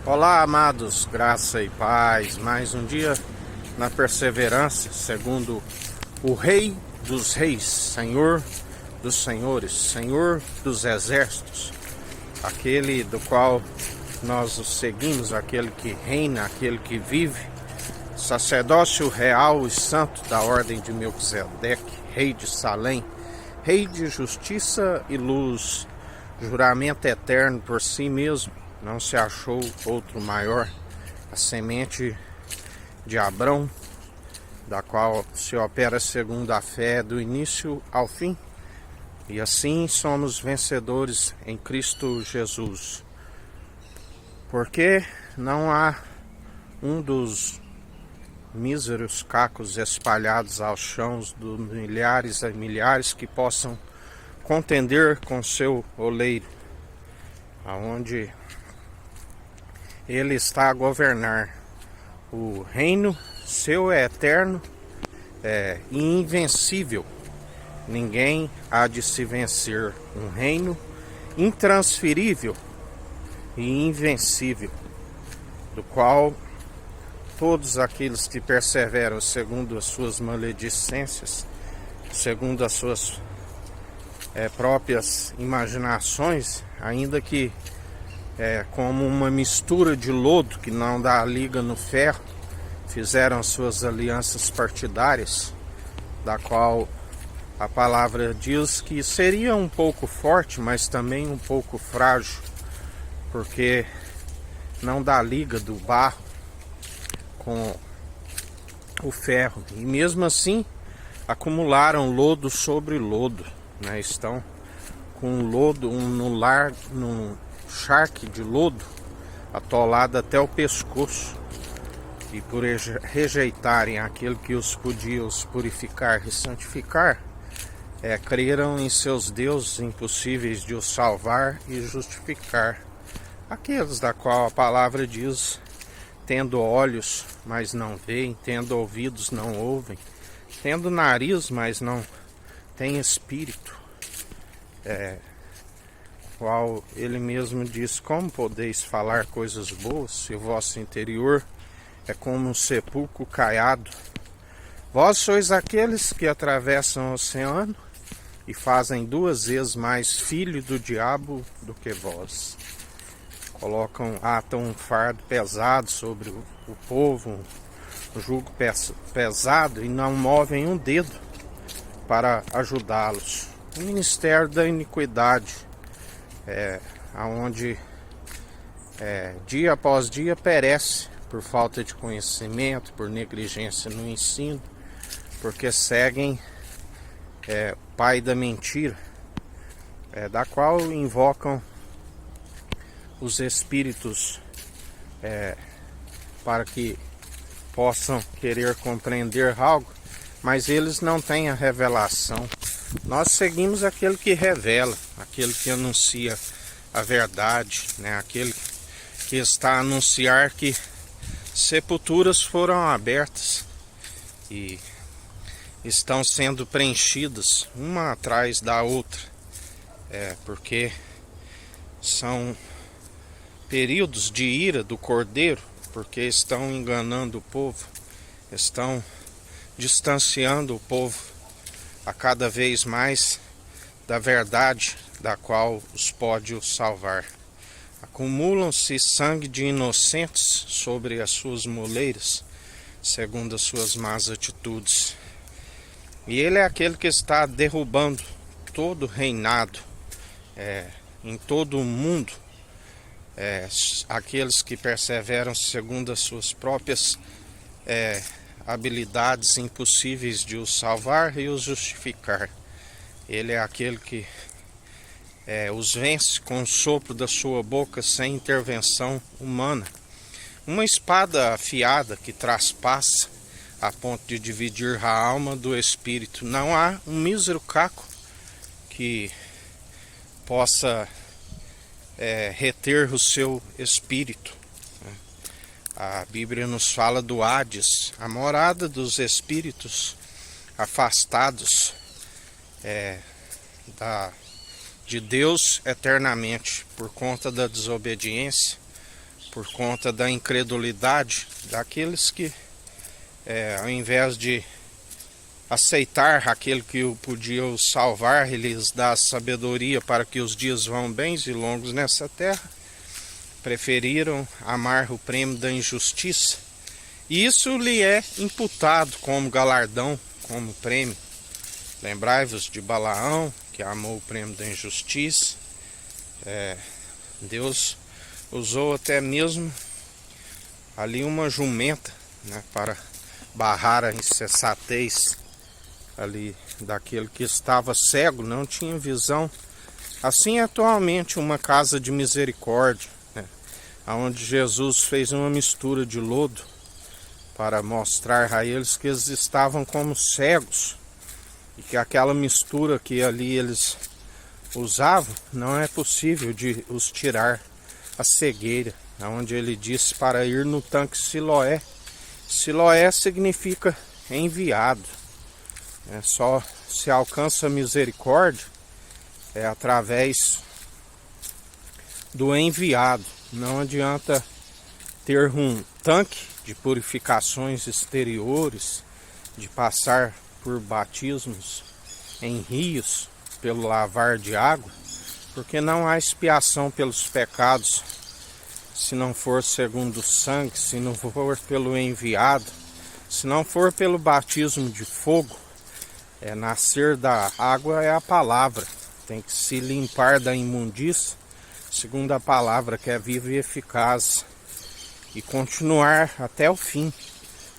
Olá, amados, graça e paz. Mais um dia na perseverança, segundo o Rei dos Reis, Senhor dos Senhores, Senhor dos Exércitos, aquele do qual nós o seguimos, aquele que reina, aquele que vive, sacerdócio real e santo da ordem de Melquisedeque, Rei de Salém, Rei de justiça e luz, juramento eterno por si mesmo. Não se achou outro maior, a semente de Abrão, da qual se opera segundo a fé do início ao fim. E assim somos vencedores em Cristo Jesus. Porque não há um dos míseros cacos espalhados aos chãos dos milhares e milhares que possam contender com seu oleiro, aonde ele está a governar. O reino seu é eterno, e invencível. Ninguém há de se vencer. Um reino intransferível e invencível, do qual todos aqueles que perseveram segundo as suas maledicências, segundo as suas próprias imaginações, ainda que como uma mistura de lodo que não dá liga no ferro, fizeram suas alianças partidárias, da qual a palavra diz que seria um pouco forte, mas também um pouco frágil, porque não dá liga do barro com o ferro, e mesmo assim acumularam lodo sobre lodo, né? Estão com lodo num charque de lodo atolado até o pescoço, e por rejeitarem aquele que os podia os purificar e santificar, creram em seus deuses impossíveis de os salvar e justificar. Aqueles da qual a palavra diz: tendo olhos, mas não veem, tendo ouvidos, não ouvem, tendo nariz, mas não têm espírito. Qual ele mesmo diz: como podeis falar coisas boas se o vosso interior é como um sepulcro caiado? Vós sois aqueles que atravessam o oceano e fazem 2 vezes mais filho do diabo do que vós. Atam um fardo pesado sobre o povo, um jugo pesado, e não movem um dedo para ajudá-los. O ministério da iniquidade, aonde dia após dia perece por falta de conhecimento, por negligência no ensino, porque seguem o pai da mentira, da qual invocam os espíritos para que possam querer compreender algo, mas eles não têm a revelação. Nós seguimos aquele que revela, aquele que anuncia a verdade, né? Aquele que está a anunciar que sepulturas foram abertas e estão sendo preenchidas uma atrás da outra, porque são períodos de ira do Cordeiro, porque estão enganando o povo, estão distanciando o povo a cada vez mais da verdade, da qual os pode os salvar. Acumulam-se sangue de inocentes sobre as suas moleiras, segundo as suas más atitudes. E ele é aquele que está derrubando todo reinado em todo o mundo, aqueles que perseveram segundo as suas próprias habilidades impossíveis de os salvar e os justificar. Ele é aquele que os vence com o sopro da sua boca, sem intervenção humana. Uma espada afiada que traspassa a ponto de dividir a alma do espírito. Não há um mísero caco que possa reter o seu espírito. A Bíblia nos fala do Hades, a morada dos espíritos afastados de Deus eternamente por conta da desobediência, por conta da incredulidade daqueles que, ao invés de aceitar aquele que o podia os salvar, ele lhes dá sabedoria para que os dias vão bens e longos nessa terra, preferiram amar o prêmio da injustiça, e isso lhe é imputado como galardão, como prêmio. Lembrai-vos de Balaão, que amou o prêmio da injustiça. Deus usou até mesmo ali uma jumenta, né, para barrar a insensatez ali daquele que estava cego, não tinha visão. Assim, atualmente, uma casa de misericórdia, né, onde Jesus fez uma mistura de lodo para mostrar a eles que eles estavam como cegos e que aquela mistura que ali eles usavam não é possível de os tirar a cegueira, onde ele disse para ir no tanque Siloé. Siloé significa enviado. Só se alcança a misericórdia através do enviado. Não adianta ter um tanque de purificações exteriores, de passar por batismos em rios, pelo lavar de água, porque não há expiação pelos pecados se não for segundo o sangue, se não for pelo enviado, se não for pelo batismo de fogo. Nascer da água é a palavra, tem que se limpar da imundícia, segundo a palavra que é viva e eficaz, e continuar até o fim.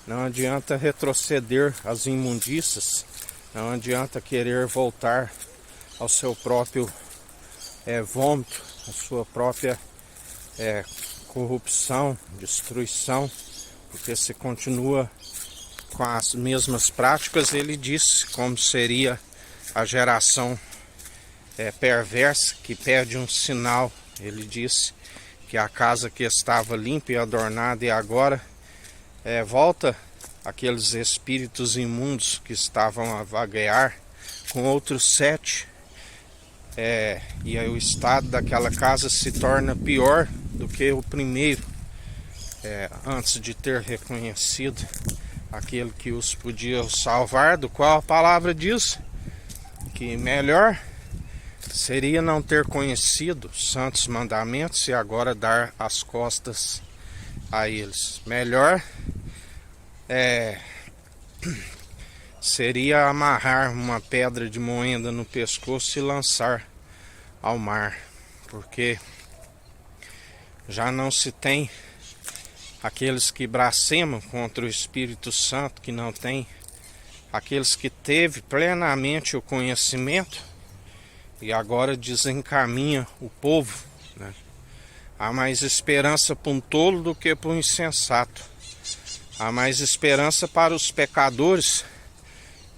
Não adianta retroceder às imundícias, não adianta querer voltar ao seu próprio vômito, a sua própria corrupção, destruição, porque se continua com as mesmas práticas. Ele disse como seria a geração perversa que pede um sinal. Ele disse que a casa que estava limpa e adornada e agora volta aqueles espíritos imundos que estavam a vaguear com outros 7, e aí o estado daquela casa se torna pior do que o primeiro, antes de ter reconhecido aquele que os podia salvar, do qual a palavra diz que melhor seria não ter conhecido os santos mandamentos e agora dar as costas a eles. Melhor seria amarrar uma pedra de moenda no pescoço e lançar ao mar, porque já não se tem aqueles que blasfemam contra o Espírito Santo, que não tem aqueles que teve plenamente o conhecimento e agora desencaminha o povo, né? Há mais esperança para um tolo do que para um insensato. Há mais esperança para os pecadores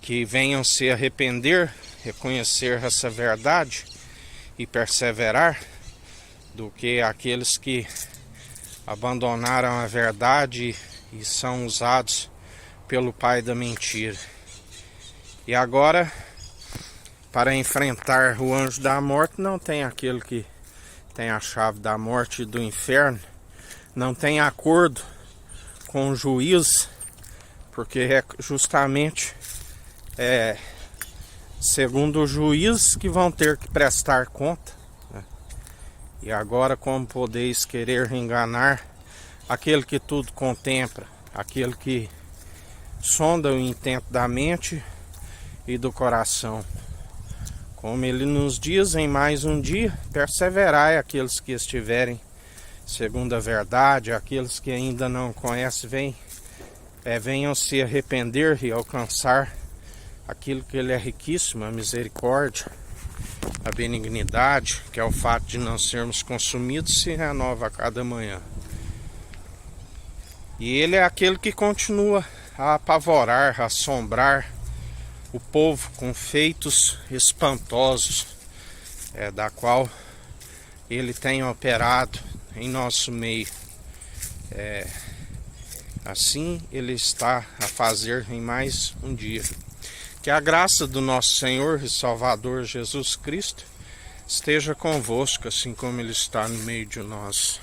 que venham se arrepender, reconhecer essa verdade e perseverar, do que aqueles que abandonaram a verdade e são usados pelo pai da mentira. E agora, para enfrentar o anjo da morte, não tem aquele que tem a chave da morte e do inferno, não tem acordo com o juiz, porque é justamente segundo o juiz que vão ter que prestar conta, né? E agora, como podeis querer enganar aquele que tudo contempla, aquele que sonda o intento da mente e do coração? Como ele nos diz em mais um dia, perseverai aqueles que estiverem segundo a verdade, aqueles que ainda não conhecem, venham se arrepender e alcançar aquilo que ele é riquíssimo, a misericórdia, a benignidade, que é o fato de não sermos consumidos, se renova a cada manhã. E ele é aquele que continua a apavorar, a assombrar o povo com feitos espantosos, da qual ele tem operado em nosso meio. Assim ele está a fazer em mais um dia. Que a graça do nosso Senhor e Salvador Jesus Cristo esteja convosco, assim como ele está no meio de nós.